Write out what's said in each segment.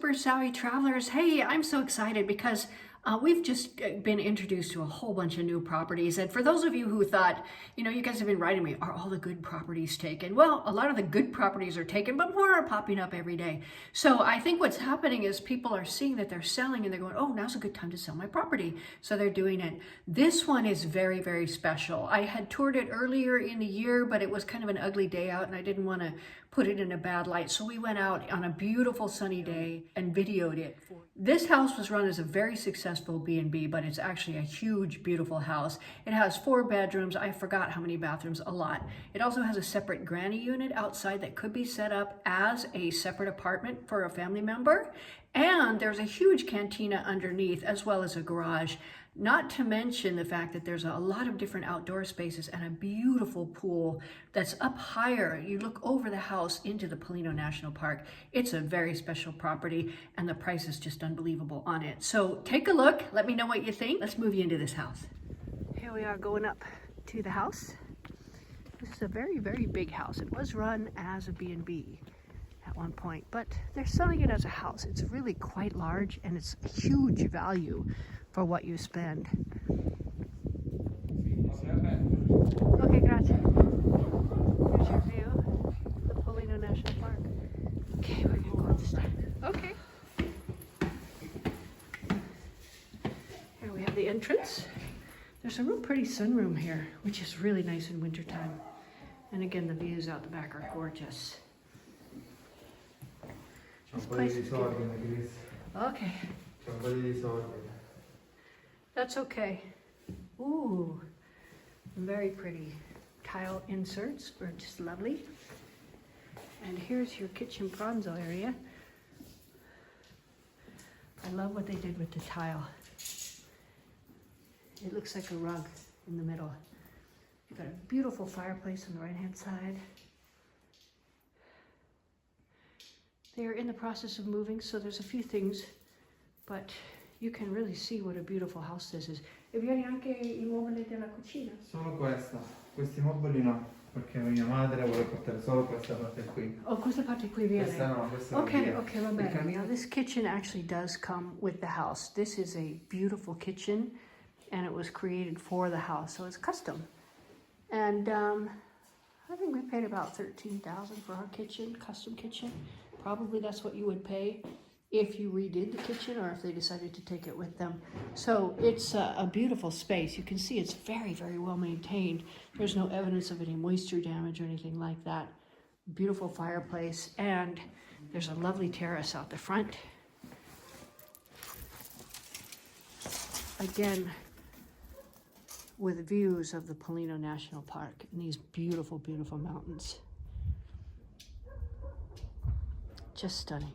super savvy travelers. Hey, I'm so excited because we've just been introduced to a whole bunch of new properties. And for those of you who thought, you guys have been writing me, are all the good properties taken? Well, a lot of the good properties are taken, but more are popping up every day. So I think what's happening is people are seeing that they're selling and they're going, oh, now's a good time to sell my property. So they're doing it. This one is very, very special. I had toured it earlier in the year, but it was kind of an ugly day out and I didn't want to put it in a bad light. So we went out on a beautiful sunny day and videoed it. This house was run as a very successful B&B, but it's actually a huge, beautiful house. It has 4 bedrooms. I forgot how many bathrooms, a lot. It also has a separate granny unit outside that could be set up as a separate apartment for a family member. And there's a huge cantina underneath as well as a garage. Not to mention the fact that there's a lot of different outdoor spaces and a beautiful pool that's up higher. You look over the house into the Polino National Park. It's a very special property and the price is just unbelievable on it. So take a look. Let me know what you think. Let's move you into this house. Here we are going up to the house. This is a very, very big house. It was run as a B&B at one point, but they're selling it as a house. It's really quite large and it's a huge value for what you spend. Okay, grazie. Here's your view, the Polino National Park. Okay, we're gonna go up the steps. Okay. Here we have the entrance. There's a real pretty sunroom here, which is really nice in wintertime. And again, the views out the back are gorgeous. This place is good. Okay. That's okay. Ooh, very pretty. Tile inserts are just lovely. And here's your kitchen pranzo area. I love what they did with the tile. It looks like a rug in the middle. You've got a beautiful fireplace on the right-hand side. They are in the process of moving, so there's a few things, but you can really see what a beautiful house this is. E vieni anche i mobili della cucina? Solo questa. Questi mobili no, perché mia madre vuole portare solo questa parte qui. Oh, questa parte qui viene? Questa no, questa okay, okay, va bene. Now this kitchen actually does come with the house. This is a beautiful kitchen, and it was created for the house, so it's custom. And I think we paid about $13,000 for our kitchen, custom kitchen. Probably that's what you would pay if you redid the kitchen or if they decided to take it with them. So it's a beautiful space. You can see it's very, very well maintained. There's no evidence of any moisture damage or anything like that. Beautiful fireplace, and there's a lovely terrace out the front. Again, with views of the Polino National Park and these beautiful, beautiful mountains. Just stunning.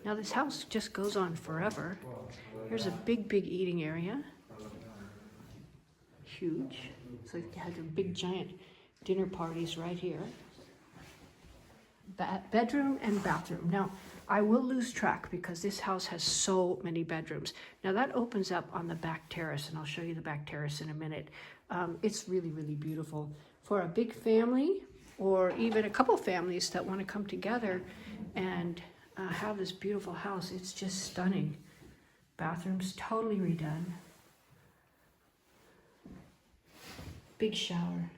Now this house just goes on forever. Here's a big, big eating area. Huge. So you had your big, giant dinner parties right here. Bedroom and bathroom. Now, I will lose track because this house has so many bedrooms. Now that opens up on the back terrace, and I'll show you the back terrace in a minute. It's really, really beautiful. For a big family, or even a couple families that want to come together and have this beautiful house, it's just stunning. Bathroom's totally redone. Big shower.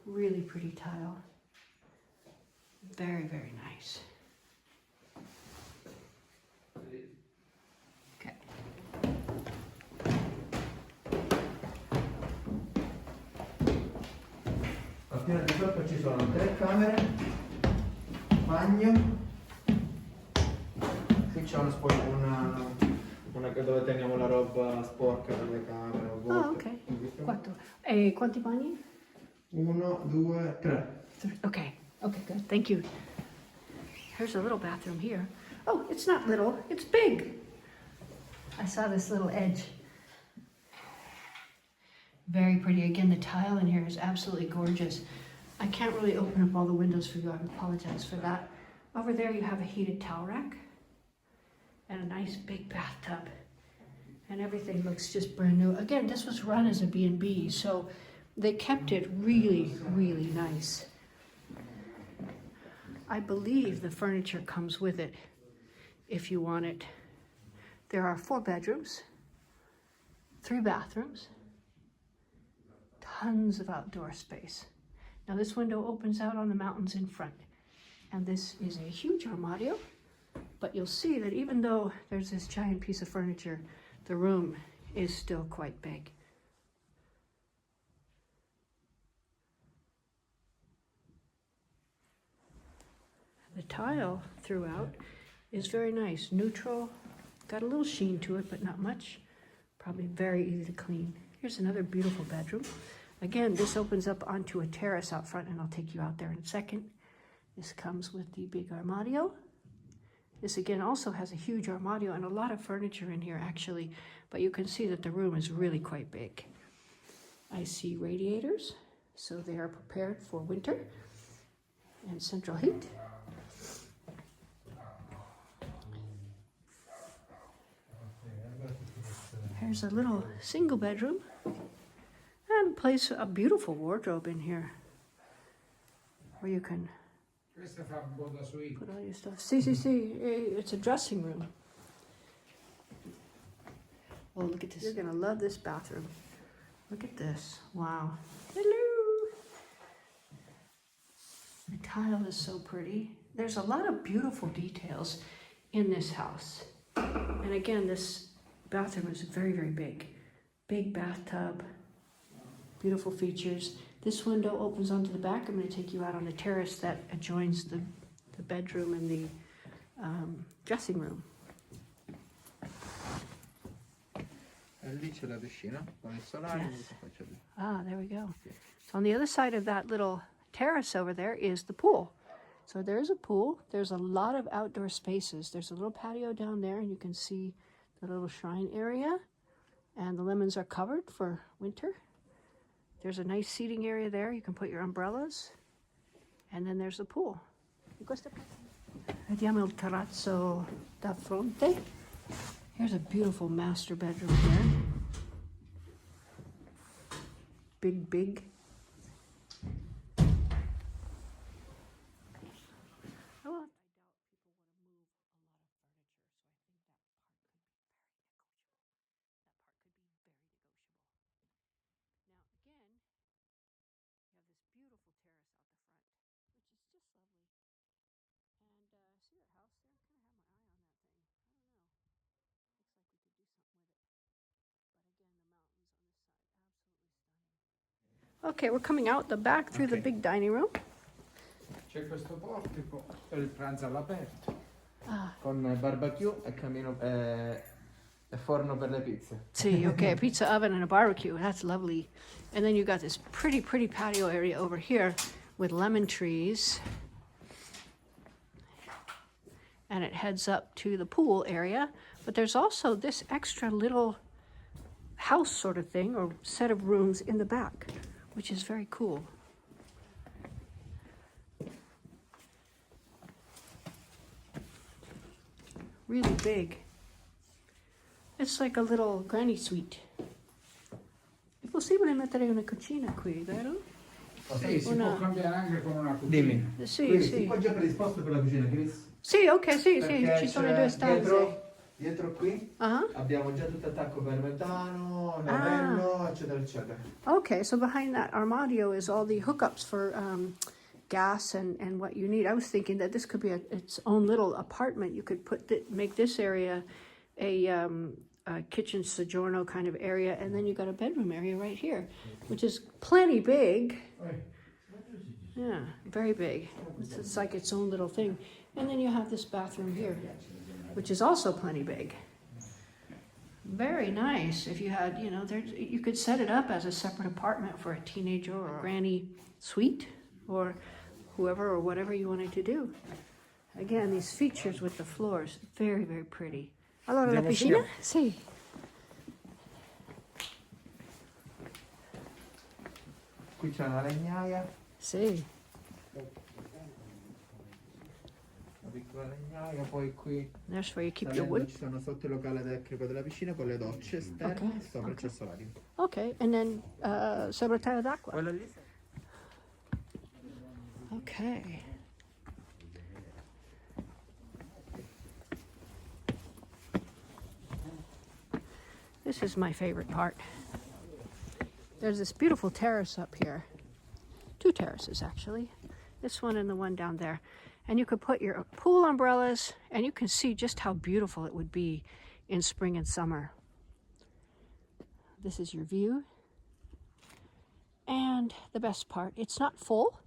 Really pretty tile. Very, very nice. Okay. Al piano di sotto ci sono 3 camere, bagno. Qui c'è una dove teniamo la roba sporca per le camere. Oh, ok. 4. E quanti bagni? 1, 2, 3. Okay. Okay, good. Thank you. Here's a little bathroom here. Oh, it's not little. It's big. I saw this little edge. Very pretty. Again, the tile in here is absolutely gorgeous. I can't really open up all the windows for you. I apologize for that. Over there you have a heated towel rack and a nice big bathtub. And everything looks just brand new. Again, this was run as a B&B, so they kept it really, really nice. I believe the furniture comes with it if you want it. There are 4 bedrooms, 3 bathrooms, tons of outdoor space. Now this window opens out on the mountains in front, and this is a huge armadio, but you'll see that even though there's this giant piece of furniture, the room is still quite big. The tile throughout is very nice, neutral, got a little sheen to it, but not much. Probably very easy to clean. Here's another beautiful bedroom. Again, this opens up onto a terrace out front, and I'll take you out there in a second. This comes with the big armadio. This again also has a huge armadio and a lot of furniture in here actually, but you can see that the room is really quite big. I see radiators, so they are prepared for winter, and central heat. Here's a little single bedroom, and place a beautiful wardrobe in here where you can put all your stuff. See, it's a dressing room. Oh, look at this. You're gonna love this bathroom. Look at this. Wow. Hello. The tile is so pretty. There's a lot of beautiful details in this house. And again, this bathroom is very, very big. Big bathtub, beautiful features. This window opens onto the back. I'm going to take you out on a terrace that adjoins the bedroom and the dressing room. Lì c'è la piscina con il solare. Yes. Ah, there we go. So on the other side of that little terrace over there is the pool. So there's a pool. There's a lot of outdoor spaces. There's a little patio down there, and you can see the little shrine area, and the lemons are covered for winter. There's a nice seating area there. You can put your umbrellas, and then there's the pool. Vediamo il terrazzo da fronte. Here's a beautiful master bedroom here. Big. Okay, we're coming out the back through the big dining room. C'è questo portico per il pranzo all'aperto, con barbecue e camino e forno per le pizze. See, okay, a pizza oven and a barbecue. That's lovely. And then you got this pretty patio area over here with lemon trees. And it heads up to the pool area. But there's also this extra little house sort of thing, or set of rooms in the back, which is very cool. Really big. It's like a little granny suite. È possibile mettere una cucina qui, vero? Sì, si può cambiare anche con una cucina. Dimmi. Sì. Qua già predisposto per la cucina, Chris? Sì, ok, sì, Perché ci sono 2 stanze. Dietro qui Uh-huh. abbiamo già tutto attacco per metano, lavello, eccetera. Okay, so behind that armadio is all the hookups for gas and what you need. I was thinking that this could be its own little apartment. You could make this area a kitchen soggiorno kind of area, and then you got a bedroom area right here, which is plenty big. Yeah, very big. It's like its own little thing. And then you have this bathroom here, which is also plenty big. Very nice. If you had, you could set it up as a separate apartment for a teenager or a granny suite, or whoever or whatever you wanted to do. Again, these features with the floors, very, very pretty. Allora, la piscina? Sì. Qui c'è una legnaia. Sì. Una piccola legnaia, poi qui There's where you keep your wood. ci sono sotto il locale tecnico della piscina con le docce esterne, sopra c'è il solario. Okay, and then segretario d'acqua. Quello lì. Okay. This is my favorite part. There's this beautiful terrace up here. 2 terraces, actually. This one and the one down there. And you could put your pool umbrellas, and you can see just how beautiful it would be in spring and summer. This is your view. And the best part, it's not full,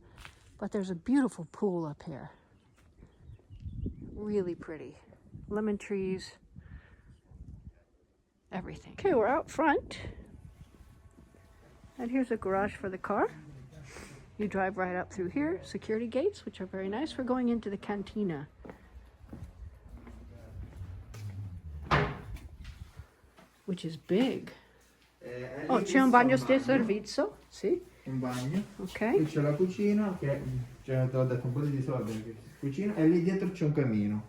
but there's a beautiful pool up here. Really pretty. Lemon trees, everything. Okay, we're out front. And here's a garage for the car. You drive right up through here, security gates, which are very nice. We're going into the cantina. Which is big. Oh, c'è un bagno servizio, sì. Un bagno. Ok. Qui c'è la cucina, che te l'ho detto un po' di disordine. Cucina, e lì dietro c'è un camino.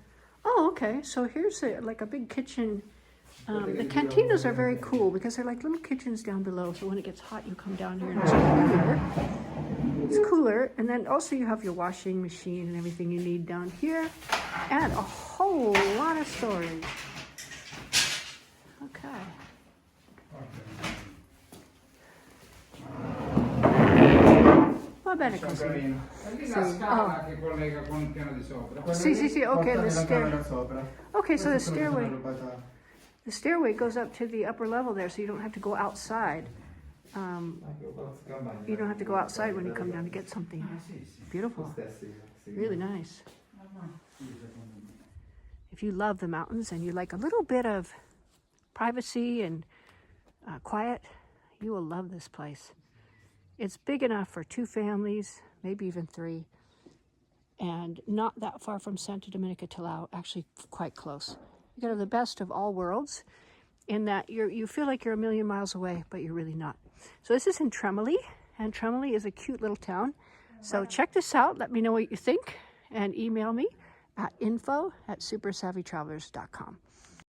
Oh, okay. So here's like a big kitchen. The cantinas are very cool because they're like little kitchens down below. So when it gets hot, you come down here and it's cooler. It's cooler. And then also you have your washing machine and everything you need down here. And a whole lot of storage. Okay. Va bene così. E lì la scala che collega con il piano di sopra. Sì, sì, sì, okay, the stair. Sopra. Okay, so the Questa è stairway. rubata. The stairway goes up to the upper level there, so you don't have to go outside. You don't have to go outside when you come down to get something. Beautiful. Really nice. If you love the mountains and you like a little bit of privacy and quiet, you will love this place. It's big enough for 2 families, maybe even 3, and not that far from Santa Domenica Tilao, actually quite close. You can have the best of all worlds in that you feel like you're a million miles away, but you're really not. So this is in Tremoli, and Tremoli is a cute little town. So check this out, let me know what you think, and email me at info@supersavvytravelers.com.